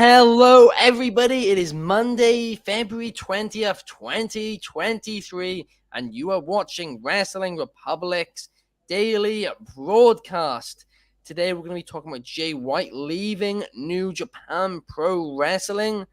Hello, everybody. It is Monday, February 20th, 2023, and you are watching Wrestling Republic's daily broadcast. Today, we're going to be talking about Jay White leaving New Japan Pro Wrestling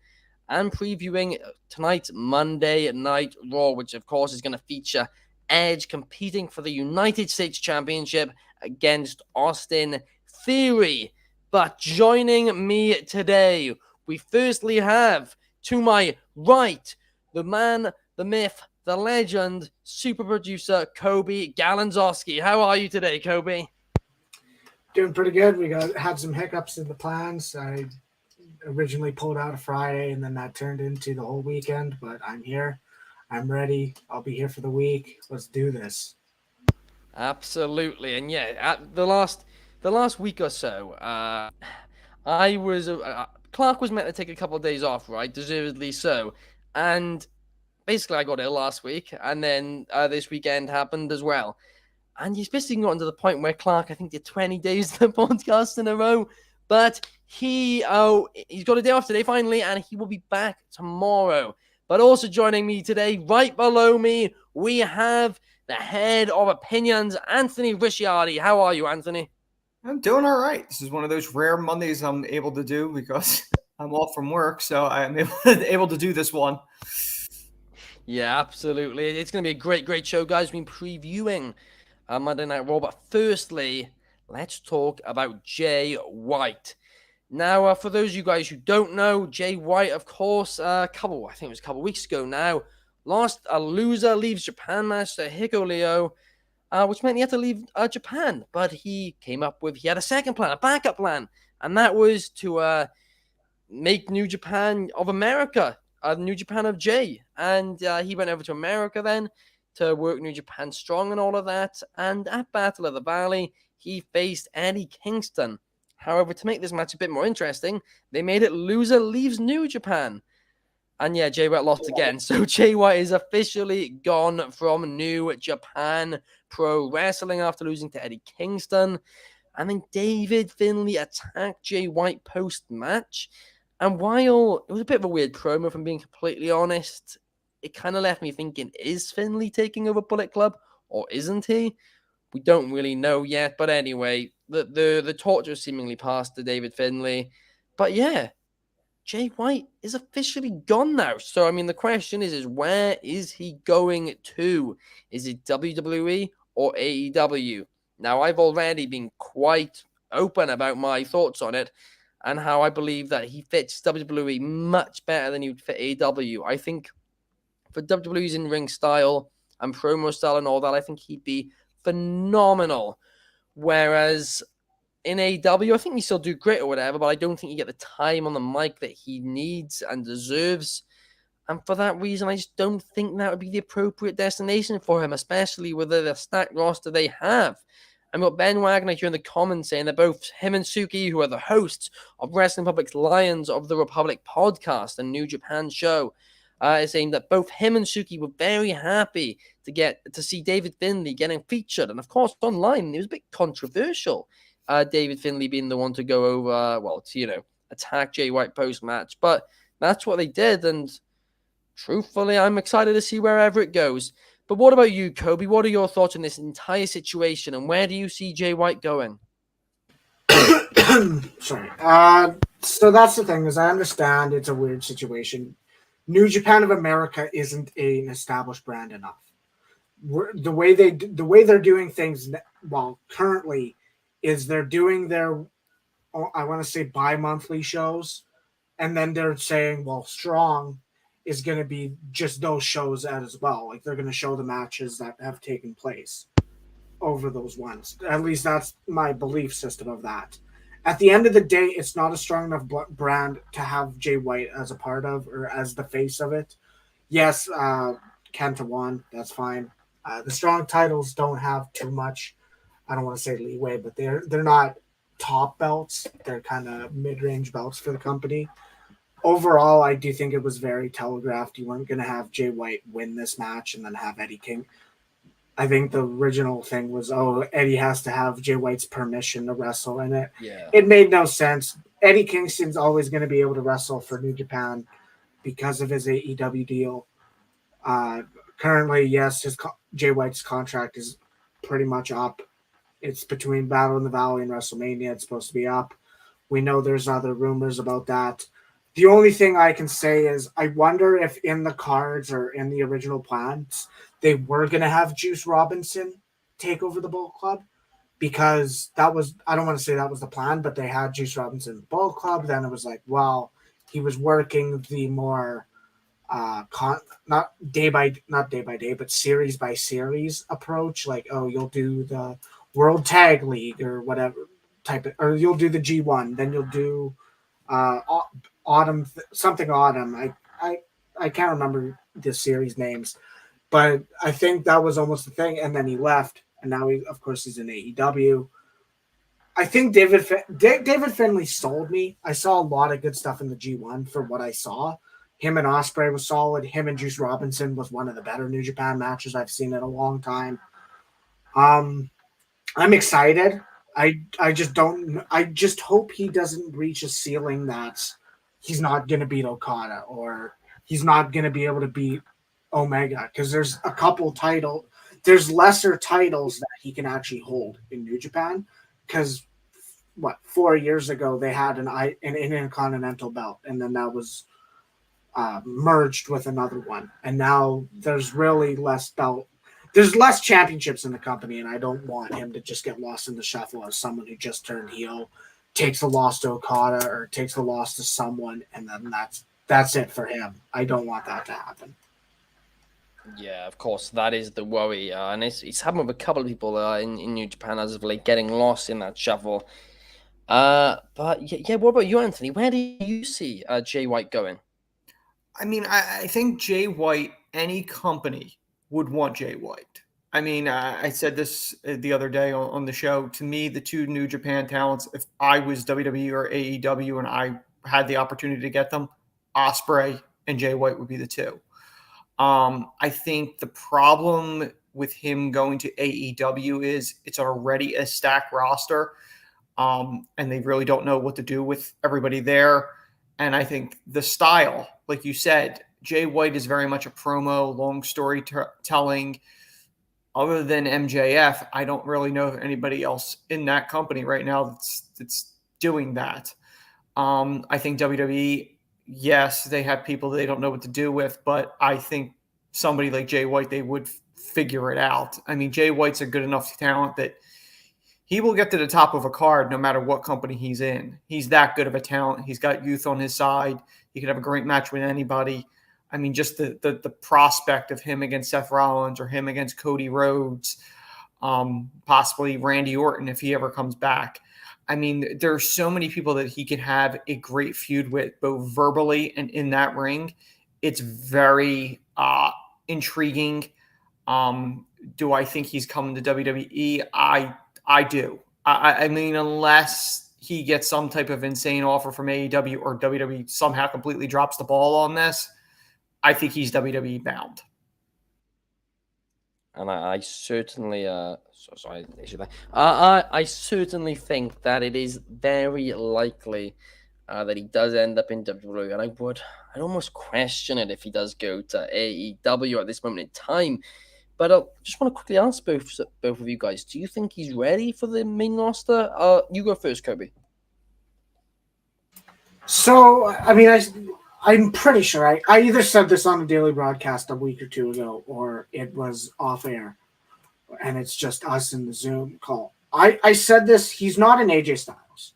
and previewing tonight's Monday Night Raw, which, of course, is going to feature Edge competing for the United States Championship against Austin Theory. But joining me today, we firstly have, to my right, the man, the myth, the legend, super producer, Coby Galenzoski. How are you today, Coby? Doing pretty good. We had some hiccups in the plans. I originally pulled out a Friday, and then that turned into the whole weekend, but I'm here. I'm ready. I'll be here for the week. Let's do this. Absolutely. And yeah, at the last week or so, I was Clark was meant to take a couple of days off, right? Deservedly so. And basically, I got ill last week, and then this weekend happened as well. And he's basically gotten to the point where Clark, I think, did 20 days of the podcast in a row. But he's got a day off today finally, and he will be back tomorrow. But also joining me today, right below me, we have the head of opinions, Anthony Ricciardi. How are you, Anthony? I'm doing all right. This is one of those rare Mondays I'm able to do because I'm off from work, so I'm able to do this one. Yeah, absolutely. It's going to be a great show, guys. We've been previewing Monday Night Raw, but firstly, let's talk about Jay White. Now, for those of you guys who don't know, Jay White, of course, I think it was a couple weeks ago now, lost a loser leaves Japan match to Hikuleo, which meant he had to leave Japan. But he had a second plan, a backup plan, and that was to make New Japan of America, New Japan of Jay. And he went over to America then to work New Japan Strong and all of that. And at Battle of the Valley, he faced Eddie Kingston. However, to make this match a bit more interesting, they made it loser leaves New Japan. And yeah, Jay White lost again. So Jay White is officially gone from New Japan Pro Wrestling after losing to Eddie Kingston. And then David Finlay attacked Jay White post-match. And while it was a bit of a weird promo, if I'm being completely honest, it kind of left me thinking, is Finlay taking over Bullet Club or isn't he? We don't really know yet. But anyway, the torch was seemingly passed to David Finlay. But yeah, Jay White is officially gone now. So, I mean, the question is where is he going to? Is it WWE or AEW? Now, I've already been quite open about my thoughts on it and how I believe that he fits WWE much better than he would fit AEW. I think for WWE's in-ring style and promo style and all that, I think he'd be phenomenal. Whereas in AEW, I think he still do great or whatever, but I don't think he get the time on the mic that he needs and deserves. And for that reason, I just don't think that would be the appropriate destination for him, especially with the stacked roster they have. And got Ben Wagner here in the comments saying that both him and Suki, who are the hosts of Wrestling Republic's Lions of the Republic podcast and New Japan show, is saying that both him and Suki were very happy to see David Finlay getting featured. And of course, online, it was a bit controversial. David Finlay being the one to go over, attack Jay White post-match. But that's what they did, and truthfully, I'm excited to see wherever it goes. But what about you, Coby? What are your thoughts on this entire situation, and where do you see Jay White going? Sorry. So that's the thing, is I understand it's a weird situation. New Japan of America isn't an established brand enough. The way they're doing things, currently, is they're doing their, I want to say, bi-monthly shows, and then they're saying, Strong is going to be just those shows as well. Like, they're going to show the matches that have taken place over those ones. At least that's my belief system of that. At the end of the day, it's not a strong enough brand to have Jay White as a part of or as the face of it. Yes, Kenta won. That's fine. The Strong titles don't have too much, I don't want to say leeway, but they're not top belts. They're kind of mid-range belts for the company. Overall, I do think it was very telegraphed. You weren't going to have Jay White win this match and then have Eddie King. I think the original thing was, Eddie has to have Jay White's permission to wrestle in it. Yeah. It made no sense. Eddie Kingston's always going to be able to wrestle for New Japan because of his AEW deal. Currently, yes, Jay White's contract is pretty much up. It's between Battle in the Valley and WrestleMania. It's supposed to be up. We know there's other rumors about that. The only thing I can say is I wonder if in the cards or in the original plans, they were going to have Juice Robinson take over the Bullet Club, because that was, I don't want to say that was the plan, but they had Juice Robinson in the Bullet Club. Then it was like, well, he was working the more not day by day, but series by series approach. Like, oh, you'll do the World Tag League or whatever or you'll do the G1, then you'll do something autumn. I can't remember the series names, but I think that was almost the thing. And then he left, and now of course he's in AEW. I think David Finlay sold me. I saw a lot of good stuff in the G1 for what I saw. Him and Ospreay was solid. Him and Juice Robinson was one of the better New Japan matches I've seen in a long time. I'm excited. I just hope he doesn't reach a ceiling that he's not going to beat Okada, or he's not going to be able to beat Omega, because there's there's lesser titles that he can actually hold in New Japan, because 4 years ago they had an Intercontinental belt, and then that was merged with another one, and now there's really less belt. There's less championships in the company, and I don't want him to just get lost in the shuffle as someone who just turned heel, takes a loss to Okada or takes a loss to someone, and then that's it for him. I don't want that to happen. Yeah, of course, that is the worry, and it's happened with a couple of people in New Japan as of late, getting lost in that shuffle. But yeah, what about you, Anthony? Where do you see Jay White going? I mean, I think Jay White, any company would want Jay White. I mean, I said this the other day on the show. To me, the two New Japan talents, if I was WWE or AEW and I had the opportunity to get them, Ospreay and Jay White would be the two. I think the problem with him going to AEW is it's already a stacked roster, and they really don't know what to do with everybody there. And I think the style, like you said, Jay White is very much a promo, long storytelling. Other than MJF, I don't really know of anybody else in that company right now that's doing that. I think WWE, yes, they have people they don't know what to do with, but I think somebody like Jay White, they would figure it out. I mean, Jay White's a good enough talent that he will get to the top of a card no matter what company he's in. He's that good of a talent. He's got youth on his side. He could have a great match with anybody. I mean, just the prospect of him against Seth Rollins or him against Cody Rhodes, possibly Randy Orton if he ever comes back. I mean, there are so many people that he could have a great feud with, both verbally and in that ring. It's very intriguing. Do I think he's coming to WWE? I do. I mean, unless he gets some type of insane offer from AEW or WWE somehow completely drops the ball on this, I think he's WWE bound. And I certainly, I certainly think that it is very likely that he does end up in WWE, and I'd almost question it if he does go to AEW at this moment in time. But I just want to quickly ask both of you guys: do you think he's ready for the main roster? You go first, Coby. So, I mean, I'm pretty sure I either said this on a daily broadcast a week or two ago, or it was off air, and it's just us in the Zoom call. I said this. He's not an AJ Styles.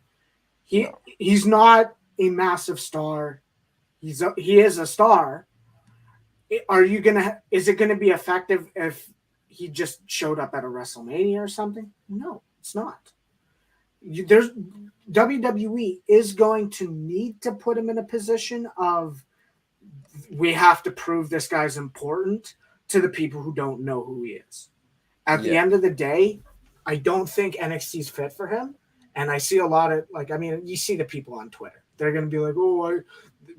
He's not a massive star. He is a star. Is it gonna be effective if he just showed up at a WrestleMania or something? No, it's not. WWE is going to need to put him in a position of, we have to prove this guy's important to the people who don't know who he is. At the end of the day, I don't think NXT's fit for him. And I see a lot of, you see the people on Twitter. They're going to be like,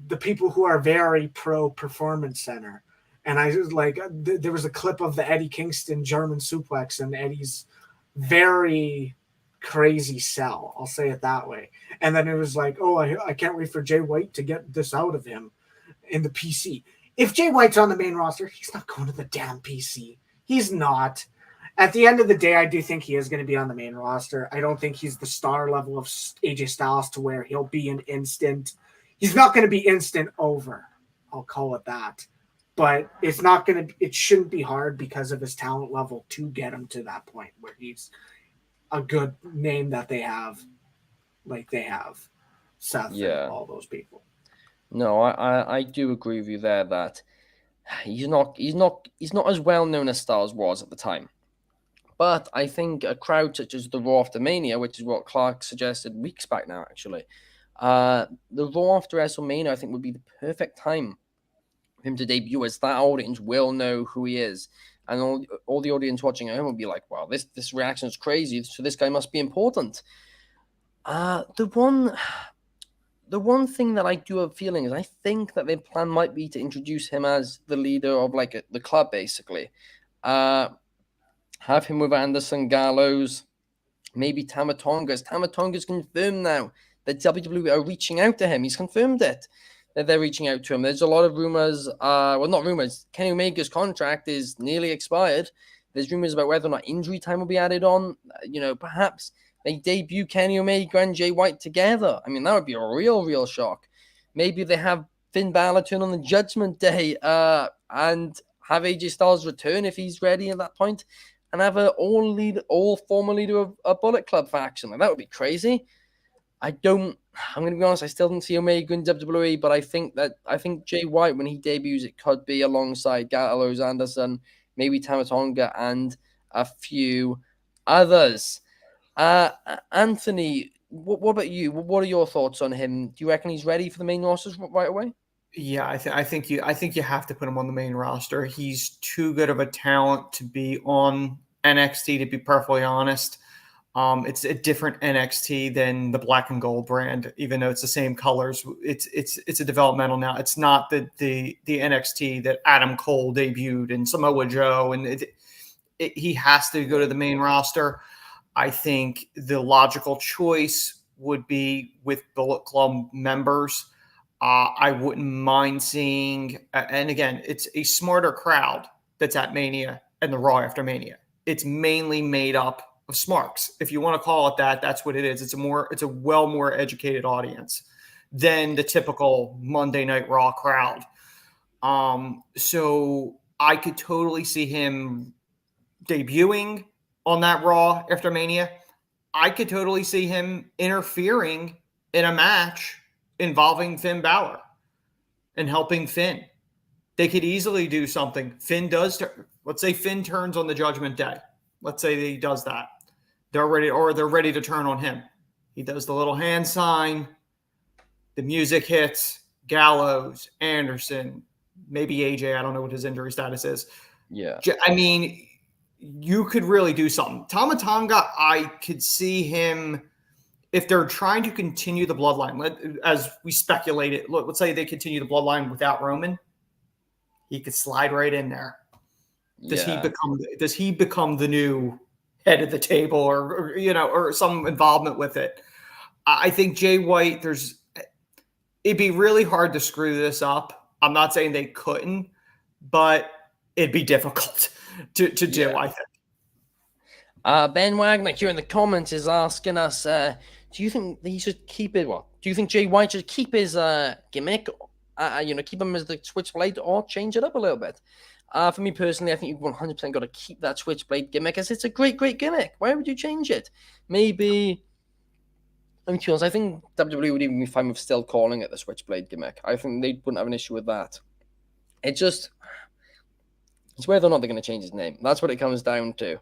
the people who are very pro Performance Center. And I was like, there was a clip of the Eddie Kingston German suplex, and Eddie's very crazy sell. I'll say it that way. And then it was like, oh, I can't wait for Jay White to get this out of him in the PC. If Jay White's on the main roster, he's not going to the damn PC. He's not. At the end of the day, I do think he is going to be on the main roster. I don't think he's the star level of AJ Styles to where he'll be an instant. He's not going to be instant over. I'll call it that. But it's not going to. It shouldn't be hard because of his talent level to get him to that point where he's a good name that they have, like they have Seth and all those people. No, I do agree with you there that he's not as well known as Styles was at the time. But I think a crowd such as the Raw after Mania, which is what Clark suggested weeks back now, actually, the Raw after WrestleMania, I think would be the perfect time for him to debut, as that audience will know who he is, and all the audience watching at home will be like, "Wow, this reaction is crazy. So this guy must be important." The one thing that I do have a feeling is I think that their plan might be to introduce him as the leader of the club, basically. Have him with Anderson, Gallows, maybe Tama Tonga. Tama Tonga's confirmed now that WWE are reaching out to him. He's confirmed it, that they're reaching out to him. There's a lot of rumors, well, not rumors. Kenny Omega's contract is nearly expired. There's rumors about whether or not injury time will be added on. Perhaps they debut Kenny Omega and Jay White together. I mean, that would be a real shock. Maybe they have Finn Balor turn on the Judgment Day and have AJ Styles return if he's ready at that point, and have all former leader of a Bullet Club faction. Like, that would be crazy. I'm going to be honest, I still don't see Omega in WWE, but I think Jay White, when he debuts, it could be alongside Gallows, Anderson, maybe Tama Tonga, and a few others. Anthony, what about you? What are your thoughts on him? Do you reckon he's ready for the main rosters right away? Yeah, I think you have to put him on the main roster. He's too good of a talent to be on NXT, to be perfectly honest. It's a different NXT than the black and gold brand, even though it's the same colors. It's a developmental now. It's not the NXT that Adam Cole debuted and Samoa Joe, and he has to go to the main roster. I think the logical choice would be with Bullet Club members. I wouldn't mind seeing, and again, it's a smarter crowd that's at Mania and the Raw after Mania. It's mainly made up of smarks. If you want to call it that, that's what it is. It's a well more educated audience than the typical Monday Night Raw crowd. So I could totally see him debuting on that Raw after Mania. I could totally see him interfering in a match involving Finn Balor and helping Finn. They could easily do something. Let's say Finn turns on the Judgment Day. Let's say that he does that. They're ready to turn on him. He does the little hand sign. The music hits. Gallows, Anderson, maybe AJ. I don't know what his injury status is. Yeah. I mean, you could really do something. Tama Tonga, I could see him, if they're trying to continue the bloodline, as we speculated, let's say they continue the bloodline without Roman, he could slide right in there. Does he become the new head of the table, or some involvement with it? I think Jay White, it'd be really hard to screw this up. I'm not saying they couldn't, but it'd be difficult to do, I think. Ben Wagner here in the comments is asking us, do you think he should keep it? Well, do you think Jay White should keep his gimmick? Keep him as the Switchblade, or change it up a little bit? For me personally, I think you've 100% got to keep that Switchblade gimmick, as it's a great gimmick. Why would you change it? Maybe, I'm curious, I think WWE would even be fine with still calling it the Switchblade gimmick. I think they wouldn't have an issue with that. It's whether or not they're going to change his name. That's what it comes down to.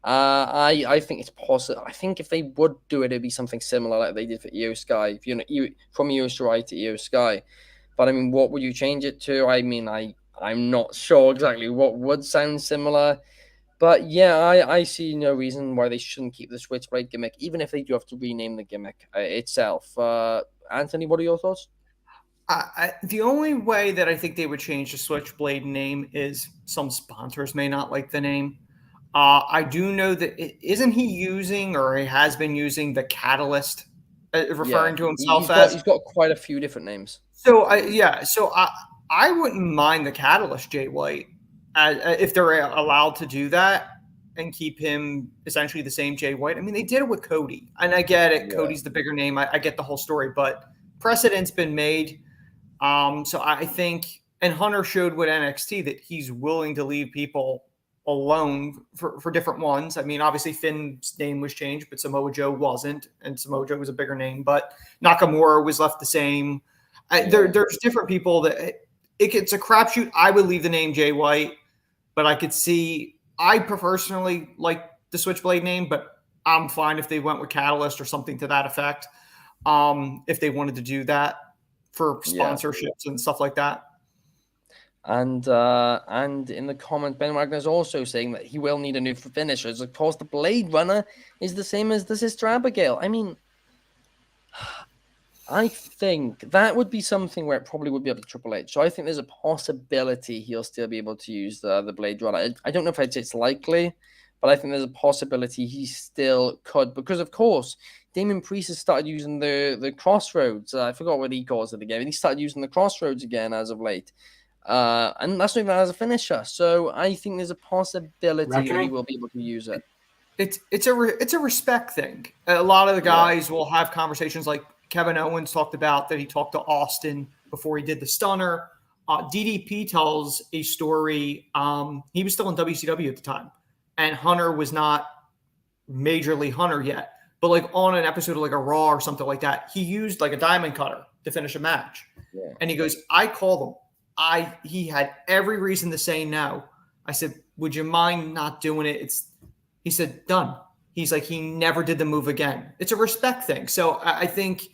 I think it's possible. I think if they would do it, it'd be something similar like they did for Io Sky. From Io Shirai to Io Sky. But I mean, what would you change it to? I mean, I'm not sure exactly what would sound similar. But yeah, I see no reason why they shouldn't keep the Switchblade gimmick, even if they do have to rename the gimmick itself. Anthony, what are your thoughts? The only way that I think they would change the Switchblade name is some sponsors may not like the name. I do know that isn't he using, or he has been using, the Catalyst, Yeah, referring to he's himself got as. he's got quite a few different names. So I wouldn't mind the Catalyst Jay White, if they're allowed to do that and keep him essentially the same Jay White. I mean, they did it with Cody, and I get it. Yeah. Cody's the bigger name. I get the whole story, but precedent's been made. So I think, and Hunter showed with NXT that he's willing to leave people alone for different ones. I mean, obviously Finn's name was changed, but Samoa Joe wasn't, and Samoa Joe was a bigger name. But Nakamura was left the same. There's different people that it's a crapshoot. I would leave the name Jay White, but I could see. I personally like the Switchblade name, but I'm fine if they went with Catalyst or something to that effect. If they wanted to do that for sponsorships and stuff like that. And in the comment, Ben Wagner is also saying that he will need a new finisher. Of course, the Blade Runner is the same as the Sister Abigail. I mean, I think that would be something where it probably would be up to Triple H. So I think there's a possibility he'll still be able to use the Blade Runner. I don't know if it's likely, but I think there's a possibility he still could, because of course Damien Priest has started using the Crossroads. I forgot what he calls it again. He started using the Crossroads again as of late. And that's not even as a finisher. So I think there's a possibility that he will be able to use it. It's a respect thing. A lot of the guys will have conversations like Kevin Owens talked about, that he talked to Austin before he did the stunner. DDP tells a story. He was still in WCW at the time, and Hunter was not majorly Hunter yet. But like on an episode of like a Raw or something like that, he used like a diamond cutter to finish a match. Yeah. And he goes, I called him. He had every reason to say no. I said, would you mind not doing it? He said, done. He's like, he never did the move again. It's a respect thing. So I think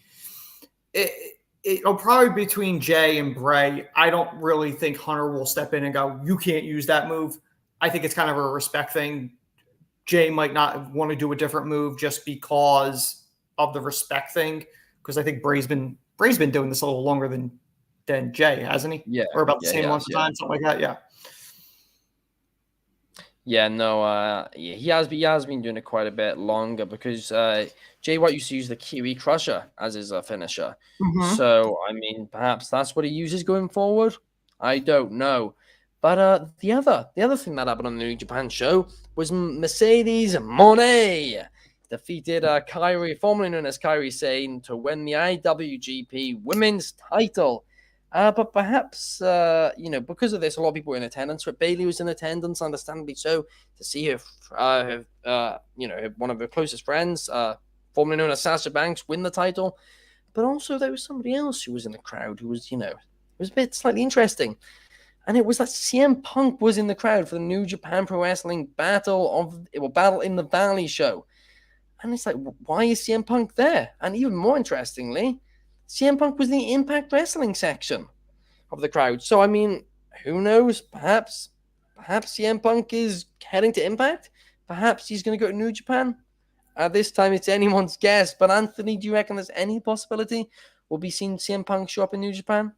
it'll probably be between Jay and Bray. I don't really think Hunter will step in and go, you can't use that move. I think it's kind of a respect thing. Jay might not want to do a different move just because of the respect thing. Because I think Bray's been doing this a little longer than Jay, hasn't he? Yeah. Or about the same amount of time, something like that. Yeah. Yeah, no, he has been doing it quite a bit longer, because Jay White used to use the Kiwi Crusher as his finisher. Mm-hmm. So, I mean, perhaps that's what he uses going forward. I don't know. But the other thing that happened on the New Japan show was Mercedes Moné defeated Kairi, formerly known as Kairi Sane, to win the IWGP Women's title. But perhaps, because of this, a lot of people were in attendance. But Bayley was in attendance, understandably so, to see one of her closest friends, formerly known as Sasha Banks, win the title. But also there was somebody else who was in the crowd who was, it was a bit slightly interesting. And it was that CM Punk was in the crowd for the New Japan Pro Wrestling Battle in the Valley show. And it's like, why is CM Punk there? And even more interestingly, CM Punk was in the Impact Wrestling section of the crowd. So, I mean, who knows? Perhaps CM Punk is heading to Impact. Perhaps he's going to go to New Japan. At this time, it's anyone's guess. But, Anthony, do you reckon there's any possibility we'll be seeing CM Punk show up in New Japan?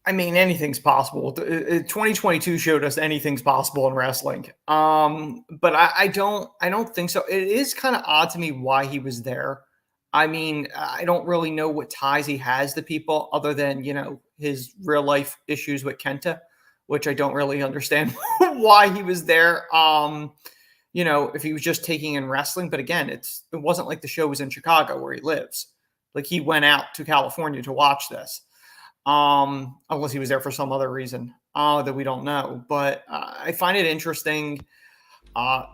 I mean, anything's possible. 2022 showed us anything's possible in wrestling. But I don't think so. It is kind of odd to me why he was there. I mean, I don't really know what ties he has to people other than, his real life issues with Kenta, which I don't really understand why he was there. If he was just taking in wrestling, but again, it wasn't like the show was in Chicago where he lives. Like, he went out to California to watch this. Unless he was there for some other reason that we don't know. But I find it interesting.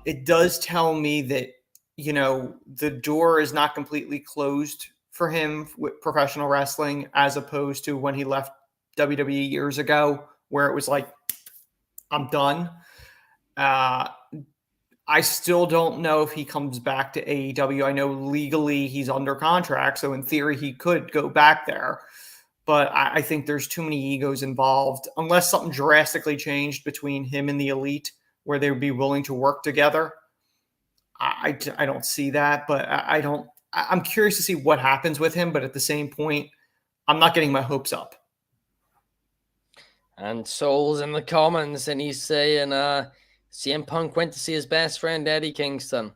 It does tell me that, the door is not completely closed for him with professional wrestling, as opposed to when he left WWE years ago, where it was like, I'm done. I still don't know if he comes back to AEW. I know legally he's under contract, so in theory he could go back there. But I think there's too many egos involved, unless something drastically changed between him and the Elite where they would be willing to work together. I don't see that, but I'm curious to see what happens with him. But at the same point, I'm not getting my hopes up. And Soul's in the comments, and he's saying, CM Punk went to see his best friend Eddie Kingston.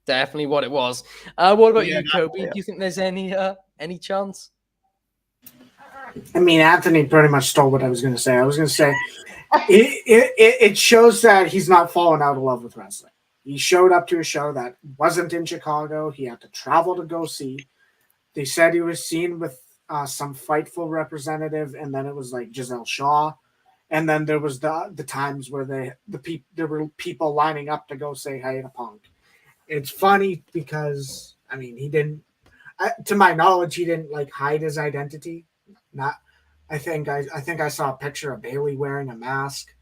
Definitely what it was. What about you, Coby? Do you think there's any chance? I mean, Anthony pretty much stole what I was going to say. I was going to say it shows that he's not fallen out of love with wrestling. He showed up to a show that wasn't in Chicago. He had to travel to go see. They said he was seen with some Fightful representative, and then it was like Giselle Shaw. And then there was the times where there were people lining up to go say hi to Punk. It's funny because, I mean, he didn't, to my knowledge, he didn't like hide his identity. I think I saw a picture of Bailey wearing a mask,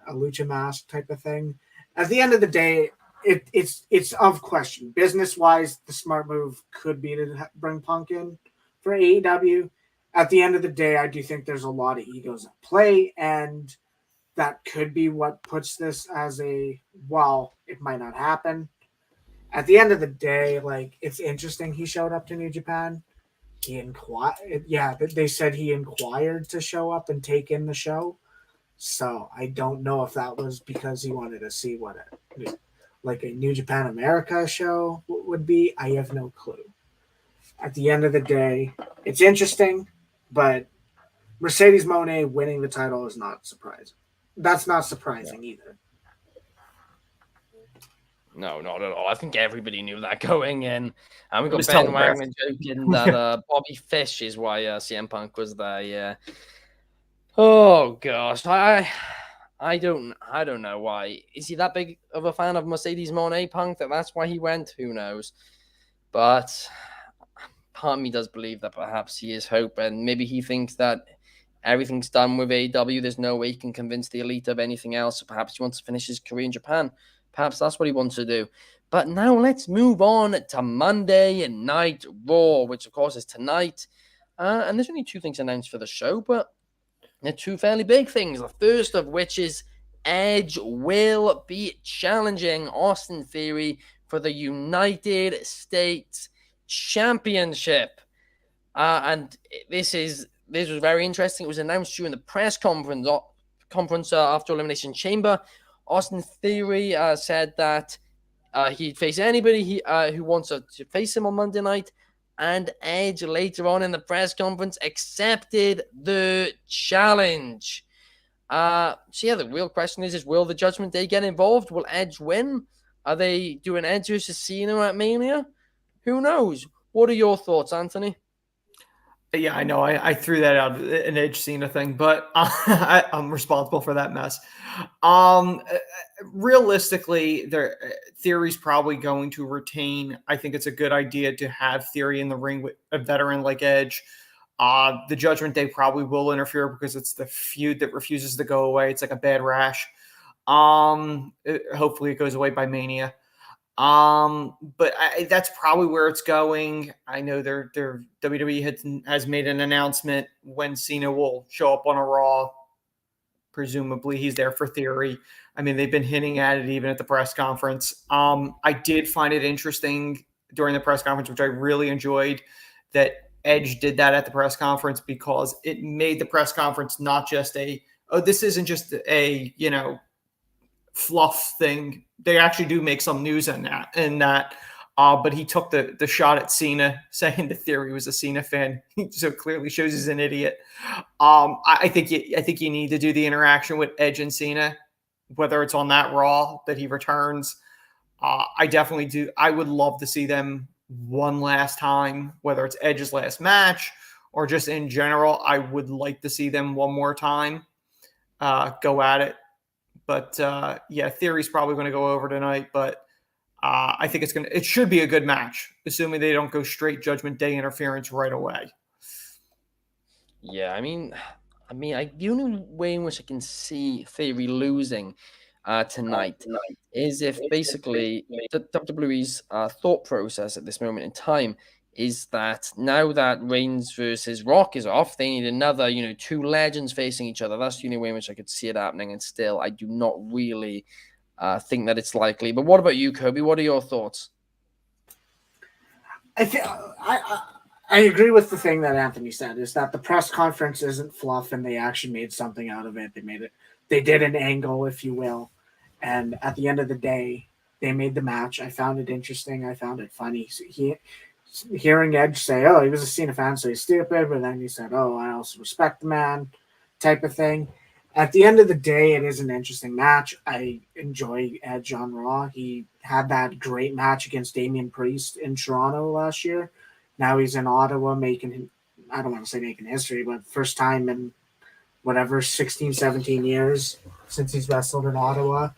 a lucha mask type of thing. At the end of the day, it's of question. Business wise, the smart move could be to bring Punk in for AEW. At the end of the day, I do think there's a lot of egos at play, and that could be what puts this as it might not happen. At the end of the day, like, it's interesting he showed up to New Japan. He inquired. Yeah, they said he inquired to show up and take in the show. So I don't know if that was because he wanted to see what a New Japan America show would be. I have no clue. At the end of the day, it's interesting, but Mercedes Moné winning the title is not surprising. That's not surprising either. No, not at all. I think everybody knew that going in. And we got Ben Wagner joking that Bobby Fish is why CM Punk was there. Yeah. Oh gosh, I don't know why. Is he that big of a fan of Mercedes Moné Punk that's why he went? Who knows? But part of me does believe that perhaps he is hope, and maybe he thinks that everything's done with AEW. There's no way he can convince the elite of anything else. So perhaps he wants to finish his career in Japan. Perhaps that's what he wants to do. But now let's move on to Monday Night Raw, which of course is tonight. And there's only two things announced for the show, but they're two fairly big things. The first of which is Edge will be challenging Austin Theory for the United States Championship. And this was very interesting. It was announced during the press conference after Elimination Chamber. Austin Theory said that he'd face anybody who wants to face him on Monday night. And Edge later on in the press conference accepted the challenge. So yeah, the real question is will the Judgment Day get involved? Will Edge win? Are they doing Edge versus Cena at Mania? Who knows? What are your thoughts, Anthony? Yeah, I know. I threw that out, an Edge Cena thing, but I'm responsible for that mess. Realistically, Theory's probably going to retain. I think it's a good idea to have Theory in the ring with a veteran like Edge. The Judgment Day probably will interfere because it's the feud that refuses to go away. It's like a bad rash. Hopefully it goes away by Mania. But that's probably where it's going. I know their WWE has made an announcement when Cena will show up on a Raw. Presumably he's there for Theory. I mean, they've been hinting at it even at the press conference. I did find it interesting during the press conference, which I really enjoyed, that Edge did that at the press conference because it made the press conference not just this isn't just a, fluff thing. They actually do make some news in that. But he took the shot at Cena, saying the Theory was a Cena fan. So clearly shows he's an idiot. I think you need to do the interaction with Edge and Cena, whether it's on that Raw that he returns. I definitely do. I would love to see them one last time, whether it's Edge's last match or just in general. I would like to see them one more time go at it. But Theory's probably going to go over tonight. But I think it should be a good match, assuming they don't go straight Judgment Day interference right away. Yeah, I mean, the only way in which I can see Theory losing tonight is if basically the WWE's thought process at this moment in time is that now that Reigns versus Rock is off, they need another, two legends facing each other. That's the only way in which I could see it happening. And still, I do not really think that it's likely. But what about you, Coby? What are your thoughts? I agree with the thing that Anthony said, is that the press conference isn't fluff and they actually made something out of it. They did an angle, if you will. And at the end of the day, they made the match. I found it interesting. I found it funny. So hearing Edge say, "Oh, he was a Cena fan, so he's stupid," but then he said, "Oh, I also respect the man," type of thing. At the end of the day, it is an interesting match. I enjoy Edge on Raw. He had that great match against Damian Priest in Toronto last year. Now he's in Ottawa making, I don't want to say making history, but first time in whatever, 16, 17 years since he's wrestled in Ottawa.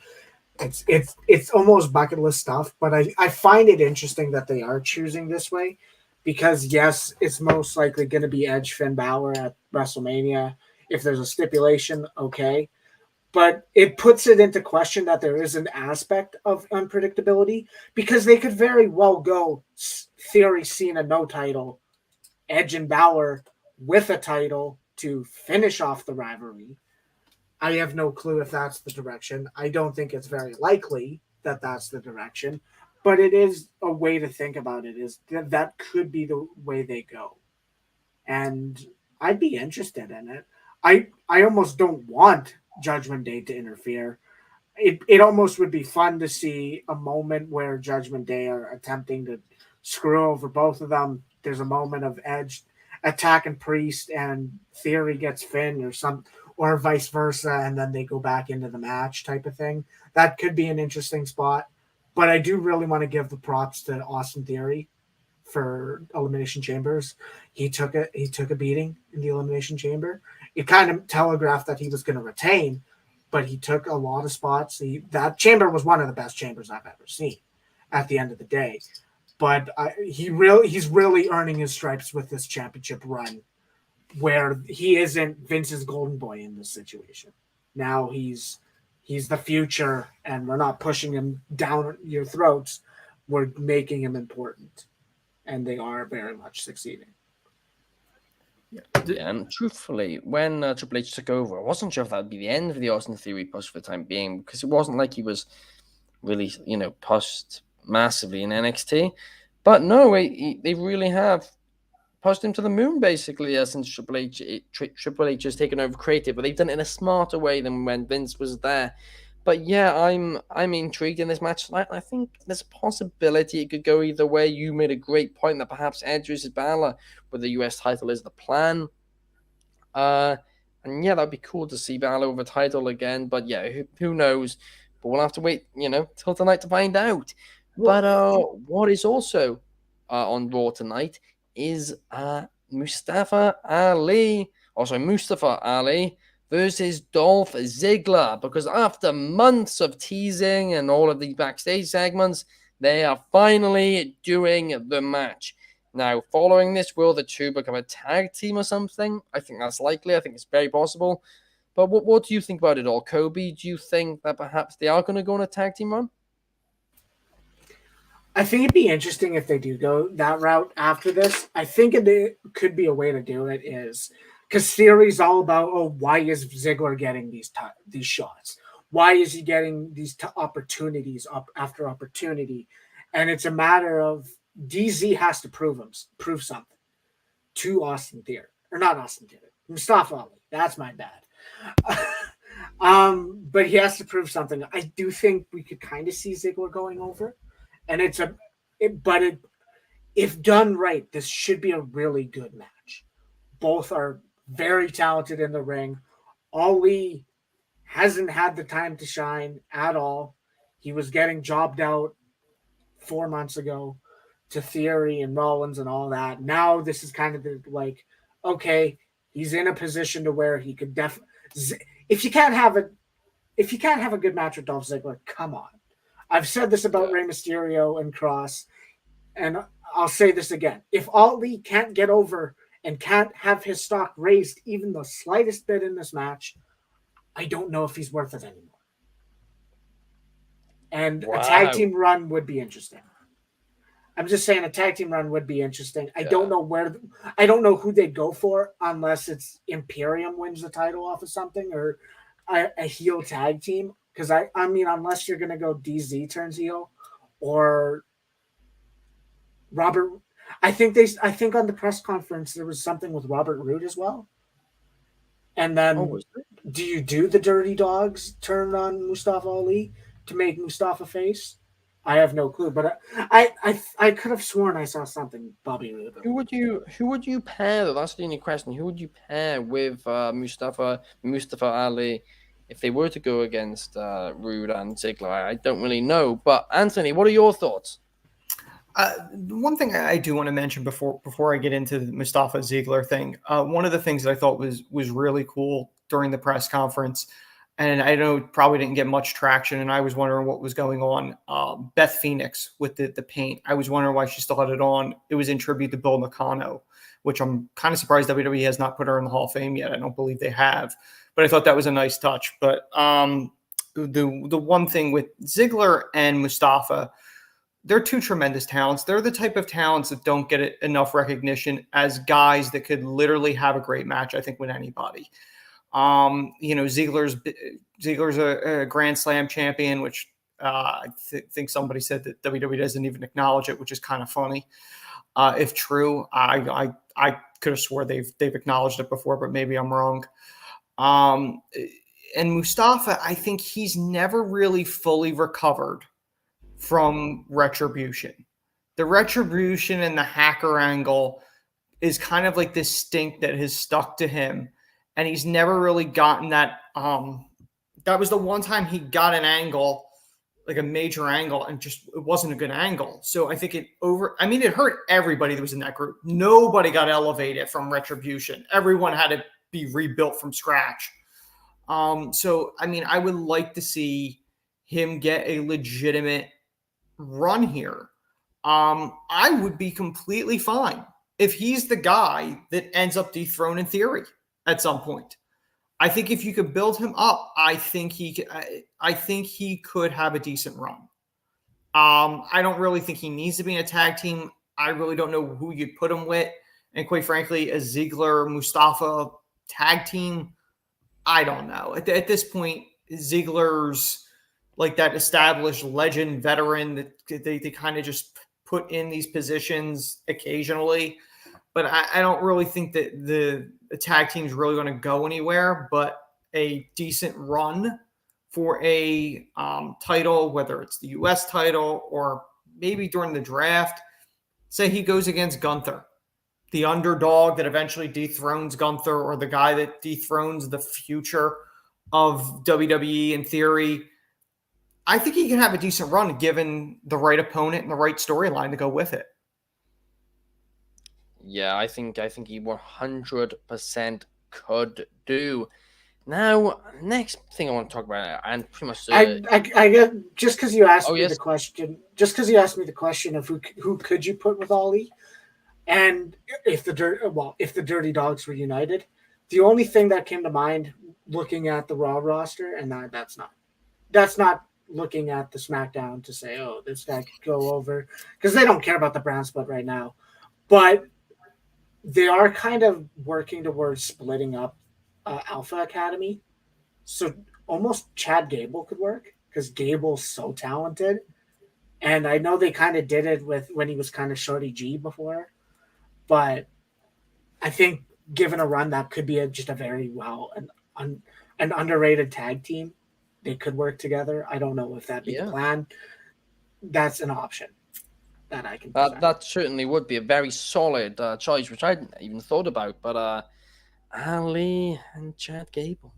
It's almost bucket list stuff, but I find it interesting that they are choosing this way because yes, it's most likely going to be Edge Finn Balor at WrestleMania. If there's a stipulation, okay. But it puts it into question that there is an aspect of unpredictability because they could very well go Theory Cena no title, Edge and Balor with a title to finish off the rivalry. I have no clue if that's the direction. I don't think it's very likely that that's the direction, but it is a way to think about it. Is that could be the way they go, and I'd be interested in it. I almost don't want Judgment Day to interfere. It almost would be fun to see a moment where Judgment Day are attempting to screw over both of them. There's a moment of Edge attacking Priest and Theory gets Finn or vice versa, and then they go back into the match type of thing. That could be an interesting spot. But I do really want to give the props to Austin Theory for Elimination Chambers. He took a beating in the Elimination Chamber. It kind of telegraphed that he was going to retain, but he took a lot of spots. That chamber was one of the best chambers I've ever seen at the end of the day. But he's really earning his stripes with this championship run where he isn't Vince's golden boy in this situation. Now he's the future, and we're not pushing him down your throats. We're making him important, and they are very much succeeding. Yeah, and truthfully, when Triple H took over, I wasn't sure if that would be the end of the Austin Theory push for the time being, because it wasn't like he was really, pushed massively in NXT. But no, they really have pushed him to the moon, basically, since Triple H has taken over creative, but they've done it in a smarter way than when Vince was there. But yeah, I'm intrigued in this match. I think there's a possibility it could go either way. You made a great point that perhaps Edge versus Balor with the US title is the plan. And yeah, that'd be cool to see Balor with a title again. But yeah, who knows? But we'll have to wait, till tonight to find out. But what is also on Raw tonight is Mustafa Ali versus Dolph Ziggler, because after months of teasing and all of these backstage segments, they are finally doing the match. Now, following this, will the two become a tag team or something? I think that's likely. I think it's very possible. But what do you think about it all, Coby? Do you think that perhaps they are going to go on a tag team run? I think it'd be interesting if they do go that route after this. I think it could be a way to do it is because Theory's all about, why is Ziggler getting these shots? Why is he getting these opportunities up after opportunity? And it's a matter of DZ has to prove something to Austin Theory, or not Austin Theory, Mustafa Ali. That's my bad. But he has to prove something. I do think we could kind of see Ziggler going over. And if done right, this should be a really good match. Both are very talented in the ring. Ali hasn't had the time to shine at all. He was getting jobbed out 4 months ago to Theory and Rollins and all that. Now this is kind of okay, he's in a position to where he could definitely. If you can't have a good match with Dolph Ziggler, come on. I've said this about Rey Mysterio and Cross, and I'll say this again. If Ali can't get over and can't have his stock raised even the slightest bit in this match, I don't know if he's worth it anymore. And a tag team run would be interesting. I'm just saying a tag team run would be interesting. I don't know who they'd go for unless it's Imperium wins the title off of something or a heel tag team. Because I mean, unless you're gonna go DZ turns heel, or Robert, I think on the press conference there was something with Robert Roode as well. And then, do you do the Dirty Dogs turn on Mustafa Ali? to make Mustafa face. I have no clue, but I could have sworn I saw something Bobby Roode. Who would you pair though? That's the only question. Who would you pair with Mustafa Ali if they were to go against Rude and Ziggler? I don't really know. But Anthony, what are your thoughts? One thing I do want to mention before I get into the Mustafa Ziegler thing, one of the things that I thought was really cool during the press conference, and I know it probably didn't get much traction, and I was wondering what was going on. Beth Phoenix with the paint. I was wondering why she still had it on. It was in tribute to Bill Nakano, which I'm kind of surprised WWE has not put her in the Hall of Fame yet. I don't believe they have, but I thought that was a nice touch. But the one thing with Ziggler and Mustafa, they're two tremendous talents. They're the type of talents that don't get enough recognition as guys that could literally have a great match, I think, with anybody. Ziggler's a Grand Slam champion, which I think somebody said that WWE doesn't even acknowledge it, which is kind of funny. If true, I could have swore they've acknowledged it before, but maybe I'm wrong. And Mustafa, I think he's never really fully recovered from Retribution. The Retribution and the hacker angle is kind of like this stink that has stuck to him, and he's never really gotten that. That was the one time he got an angle, like a major angle, and just it wasn't a good angle. So I think it hurt everybody that was in that group. Nobody got elevated from Retribution. Everyone had to be rebuilt from scratch. So I would like to see him get a legitimate run here. I would be completely fine if he's the guy that ends up dethroning Theory at some point. I think if you could build him up, I think he could have a decent run. I don't really think he needs to be in a tag team. I really don't know who you'd put him with. And quite frankly, a Ziggler-Mustafa tag team, I don't know. At this point, Ziggler's like that established legend veteran that they kind of just put in these positions occasionally. But I don't really think that the tag team is really going to go anywhere, but a decent run for a title, whether it's the U.S. title or maybe during the draft. Say he goes against Gunther, the underdog that eventually dethrones Gunther, or the guy that dethrones the future of WWE in Theory. I think he can have a decent run given the right opponent and the right storyline to go with it. Yeah, I think he 100% could do. Now, next thing I want to talk about, and pretty much, I get just because you asked me yes. the question. Just because you asked me the question of who could you put with Ali, and if the Dirty Dogs were united, the only thing that came to mind looking at the Raw roster, and that's not looking at the SmackDown to say, oh, this guy could go over, because they don't care about the brand split right now, but they are kind of working towards splitting up Alpha Academy. So almost Chad Gable could work, because Gable's so talented. And I know they kind of did it with when he was kind of Shorty G before. But I think given a run, that could be just a very an underrated tag team. They could work together. I don't know if that'd be the plan. That's an option that I can present. That certainly would be a very solid choice, which I hadn't even thought about. But Ali and Chad Gable,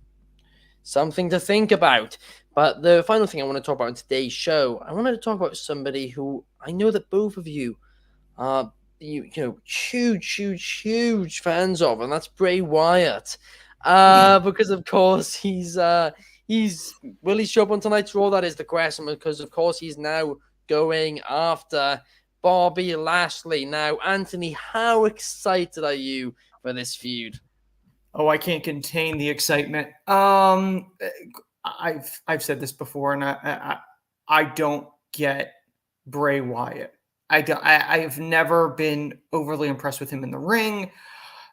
something to think about. But the final thing I want to talk about in today's show, I wanted to talk about somebody who I know that both of you are huge fans of, and that's Bray Wyatt. Because of course will he show up on tonight's Raw? That is the question, because of course he's now going after Bobby Lashley. Now, Anthony, how excited are you for this feud? Oh, I can't contain the excitement. I've said this before, and I don't get Bray Wyatt. I've never been overly impressed with him in the ring.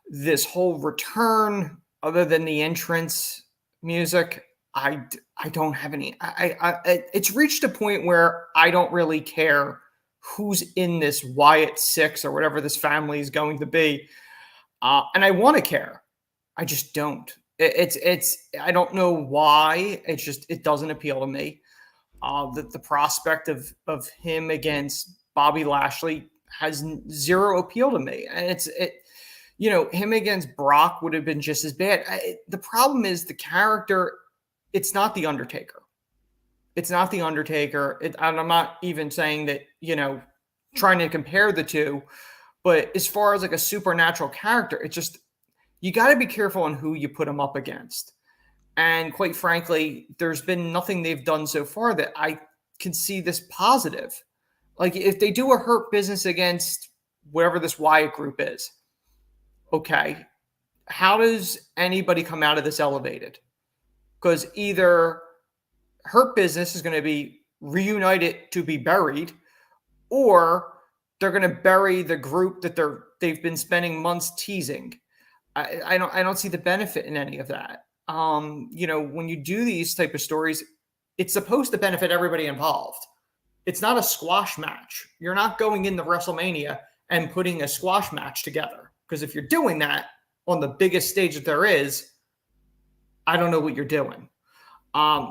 This whole return, other than the entrance music, I don't have any. It's reached a point where I don't really care who's in this Wyatt 6 or whatever this family is going to be, and I want to care. I just don't. I don't know why. It doesn't appeal to me. The prospect of him against Bobby Lashley has zero appeal to me. And him against Brock would have been just as bad. The problem is the character. It's not The Undertaker. It's not The Undertaker. And I'm not even saying that, trying to compare the two, but as far as like a supernatural character, it's just, you got to be careful on who you put him up against. And quite frankly, there's been nothing they've done so far that I can see this positive. Like if they do a Hurt Business against whatever this Wyatt group is, okay, how does anybody come out of this elevated? Because either Hurt Business is going to be reunited to be buried, or they're going to bury the group that they've been spending months teasing. I don't see the benefit in any of that. When you do these type of stories, it's supposed to benefit everybody involved. It's not a squash match. You're not going into WrestleMania and putting a squash match together. Because if you're doing that on the biggest stage that there is, I don't know what you're doing.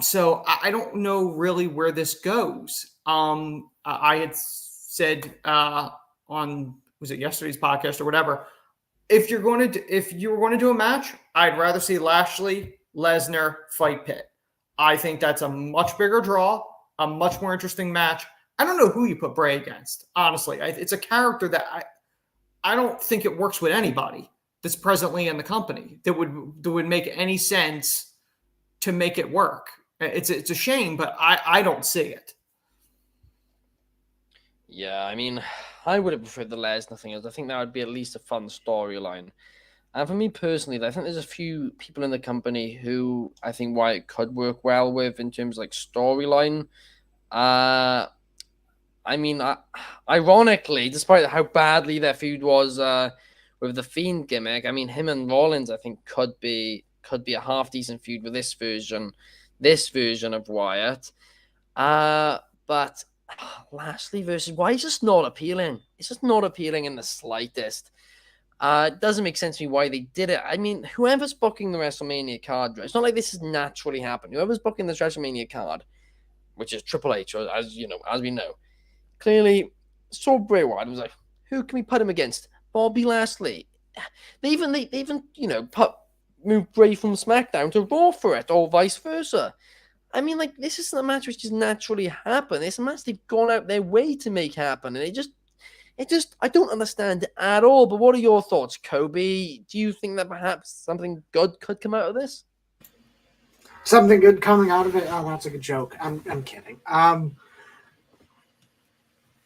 So I don't know really where this goes. I had said on, was it yesterday's podcast or whatever, if you were going to do a match, I'd rather see Lashley, Lesnar fight Pitt. I think that's a much bigger draw, a much more interesting match. I don't know who you put Bray against, honestly. It's a character that I don't think it works with anybody that's presently in the company that would make any sense to make it work. It's a shame, but I don't see it. Yeah, I mean, I would have preferred the Lesnar thing. I think that would be at least a fun storyline. And for me personally, I think there's a few people in the company who I think Wyatt could work well with in terms of like storyline. Ironically, despite how badly their feud was with the Fiend gimmick, I mean, him and Rollins, I think, could be a half decent feud with this version of Wyatt. But Lashley versus Wyatt is just not appealing. It's just not appealing in the slightest. It doesn't make sense to me why they did it. I mean, whoever's booking the WrestleMania card, it's not like this has naturally happened. Whoever's booking this WrestleMania card, which is Triple H, as we know, clearly saw Bray Wyatt and was like, who can we put him against? Bobby Lashley. They even moved Bray from SmackDown to Raw for it, or vice versa. I mean, like, this isn't a match which just naturally happen. It's a match they've gone out their way to make happen, and it just, I don't understand it at all. But what are your thoughts, Coby? Do you think that perhaps something good could come out of this? Something good coming out of it? Oh, that's a good joke. I'm kidding.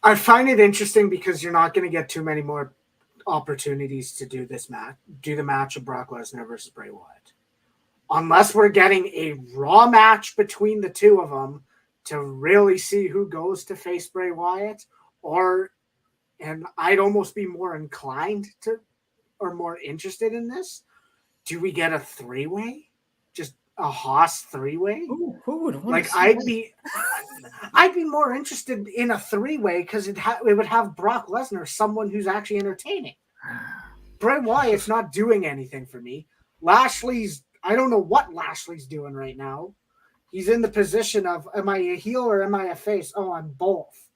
I find it interesting because you're not going to get too many more opportunities to do this match, do the match of Brock Lesnar versus Bray Wyatt, unless we're getting a Raw match between the two of them to really see who goes to face Bray Wyatt, and I'd almost be more inclined to, or more interested in this. Do we get a three-way? Just a Haas three-way? Who would want like? to see I'd be more interested in a three-way because it would have Brock Lesnar, someone who's actually entertaining. Bray Wyatt's not doing anything for me. I don't know what Lashley's doing right now. He's in the position of, am I a heel or am I a face? Oh, I'm both.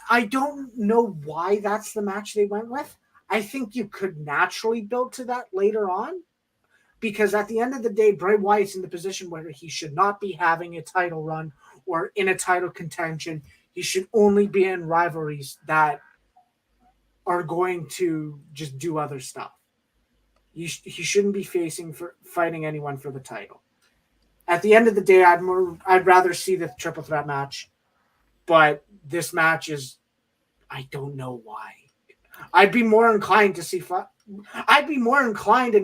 I don't know why that's the match they went with. I think you could naturally build to that later on, because at the end of the day, Bray Wyatt's in the position where he should not be having a title run or in a title contention. He should only be in rivalries that are going to just do other stuff. He shouldn't be fighting anyone for the title. At the end of the day, I'd rather see the triple threat match, but this match is, I don't know why. I'd be more inclined and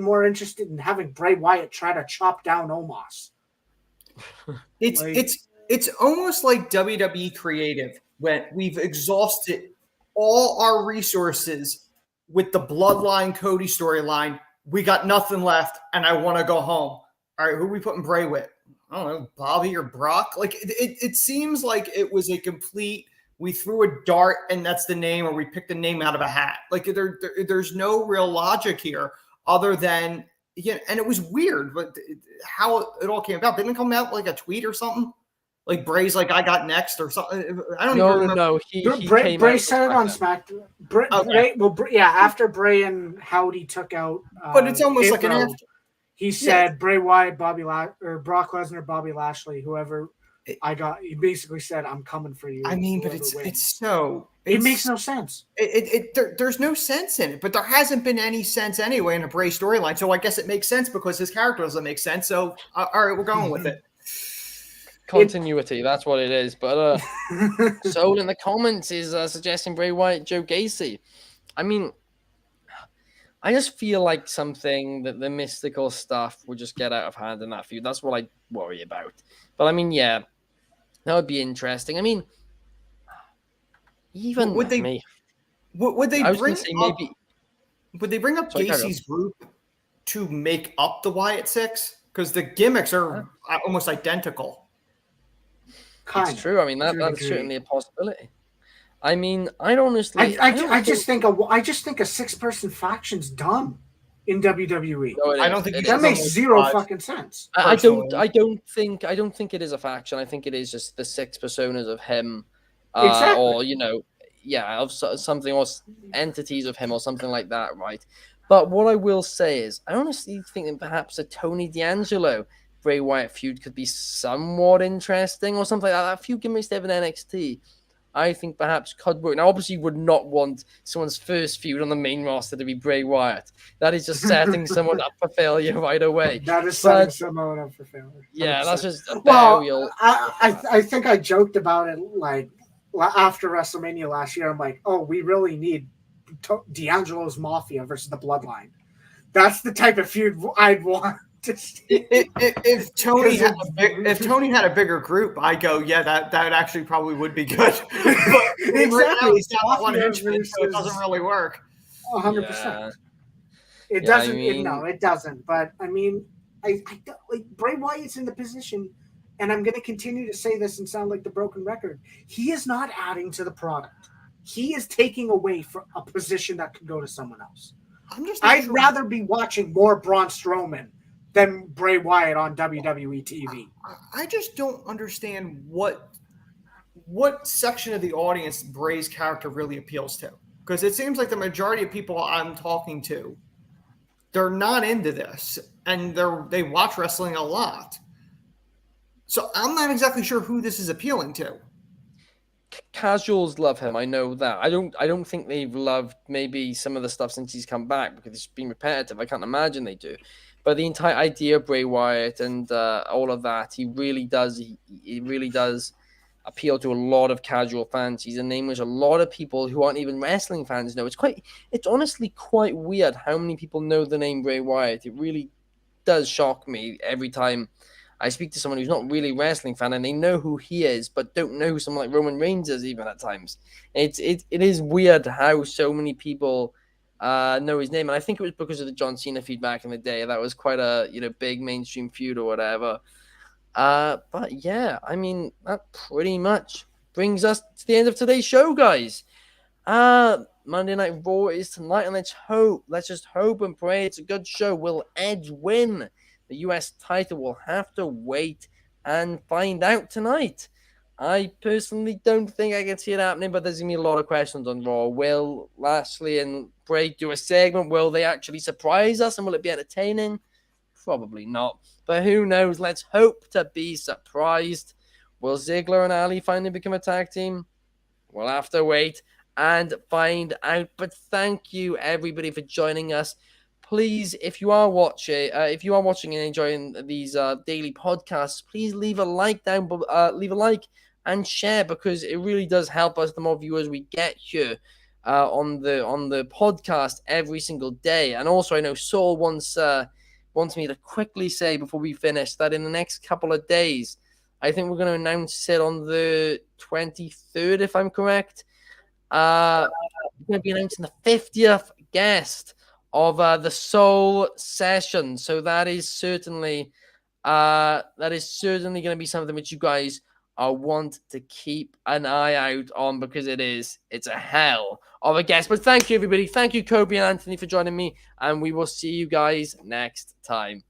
more interested in having Bray Wyatt try to chop down Omos. It's almost like WWE creative when we've exhausted all our resources with the Bloodline Cody storyline. We got nothing left, and I want to go home. All right, who are we putting Bray with? I don't know, Bobby or Brock? Like, it seems like it was a complete, we threw a dart and that's the name, or we picked a name out of a hat. Like, there's no real logic here other than, and it was weird, but how it all came about. Didn't it come out like a tweet or something? Like Bray's like, I got next or something. I don't even No, remember. no. He Bray, came Bray out said it on SmackDown. SmackDown. Yeah, after Bray and Howdy took out, But it's almost Hit like an Row, after. he said Bray Wyatt, or Brock Lesnar, Bobby Lashley, whoever I got. He basically said, "I'm coming for you." I mean, but it makes no sense. There's no sense in it, but there hasn't been any sense anyway in a Bray storyline. So I guess it makes sense because his character doesn't make sense. So all right, we're going with it. Continuity, that's what it is. But Soul in the comments is suggesting Bray Wyatt, Joe Gacy. I mean, I just feel like something that the mystical stuff will just get out of hand in that feud. That's what I worry about. But I mean, yeah, that would be interesting. I mean, even would they me. would they I was bring gonna say up, maybe would they bring up Sorry, carry on. Gacy's group to make up the Wyatt Six? Because the gimmicks are almost identical. It's true. I mean, that's agree. certainly a possibility. I mean, I honestly, I just think a 6-person faction's dumb in WWE. No, I don't think that makes zero fucking sense. I don't think it is a faction. I think it is just the 6 personas of him, Exactly. or of something, or entities of him, or something like that, right? But what I will say is, I honestly think that perhaps a Tony D'Angelo Bray Wyatt feud could be somewhat interesting, or something like that. That feud gimmicks they have in NXT, I think perhaps could work. Now, obviously, you would not want someone's first feud on the main roster to be Bray Wyatt. That is just setting someone up for failure right away. That is setting someone up for failure. 100%. Yeah, that's just a burial. I think I joked about it like after WrestleMania last year. I'm like, oh, we really need D'Angelo's Mafia versus the Bloodline. That's the type of feud I'd want. If Tony had a bigger group, I go, yeah, that actually probably would be good. But exactly, right now he's got one henchman, so it doesn't really work. 100%. It doesn't. It doesn't. But I mean, I like Bray Wyatt's in the position, and I'm going to continue to say this and sound like the broken record. He is not adding to the product. He is taking away from a position that could go to someone else. I'd rather be watching more Braun Strowman than Bray Wyatt on WWE TV. I just don't understand what section of the audience Bray's character really appeals to. Because it seems like the majority of people I'm talking to, they're not into this, and they watch wrestling a lot. So I'm not exactly sure who this is appealing to. Casuals love him. I know that. I don't think they've loved maybe some of the stuff since he's come back because it's been repetitive. I can't imagine they do. But the entire idea of Bray Wyatt and all of that, he really does appeal to a lot of casual fans. He's a name which a lot of people who aren't even wrestling fans know. It's honestly quite weird how many people know the name Bray Wyatt. It really does shock me every time I speak to someone who's not really a wrestling fan and they know who he is, but don't know who someone like Roman Reigns is even at times. It is weird how so many people know his name, and I think it was because of the John Cena feud back in the day. That was quite a big mainstream feud or whatever. But yeah, I mean that pretty much brings us to the end of today's show, guys. Monday Night Raw is tonight, and let's just hope and pray it's a good show. Will Edge win the US title? We'll have to wait and find out tonight. I personally don't think I can see it happening, but there's going to be a lot of questions on Raw. Will Lashley and Bray do a segment? Will they actually surprise us, and will it be entertaining? Probably not, but who knows? Let's hope to be surprised. Will Ziggler and Ali finally become a tag team? We'll have to wait and find out, but thank you everybody for joining us. Please, if you are watching and enjoying these daily podcasts, please leave a like and share, because it really does help us. The more viewers we get here on the podcast every single day. And also, I know Saul wants me to quickly say before we finish that in the next couple of days, I think we're going to announce it on the 23rd, if I'm correct. We're going to be announcing the 50th guest of the Soul Session. So that is certainly going to be something which you guys want to keep an eye out on, because it's a hell of a guest. But thank you, everybody. Thank you, Coby and Anthony, for joining me, and we will see you guys next time.